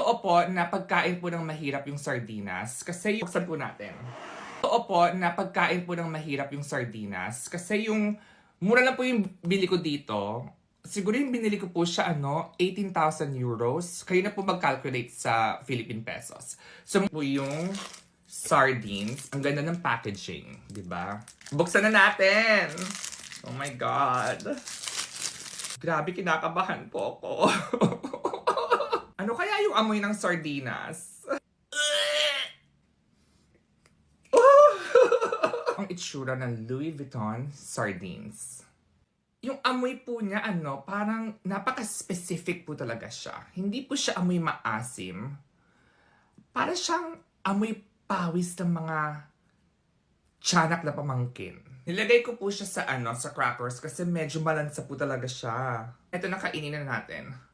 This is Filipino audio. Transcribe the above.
Totoo po na pagkain po ng mahirap yung sardinas kasi buksan po natin. Totoo po na pagkain po ng mahirap yung sardinas kasi yung mura na po yung bili ko dito. Siguro yung binili ko po siya 18,000 euros. Kayo na po mag-calculate sa Philippine pesos. So po yung sardines. Ang ganda ng packaging, di ba? Buksan na natin! Oh my God! Grabe, kinakabahan po ako. Ano kaya yung amoy ng sardinas? Ang itsura ng Louis Vuitton sardines. Yung amoy po niya, parang napaka-specific po talaga siya. Hindi po siya amoy maasim. Para siyang amoy pawis ng mga tiyanak na pamangkin. Nilagay ko po siya sa sa crackers kasi medyo malansa po talaga siya. Ito na, kainin na natin.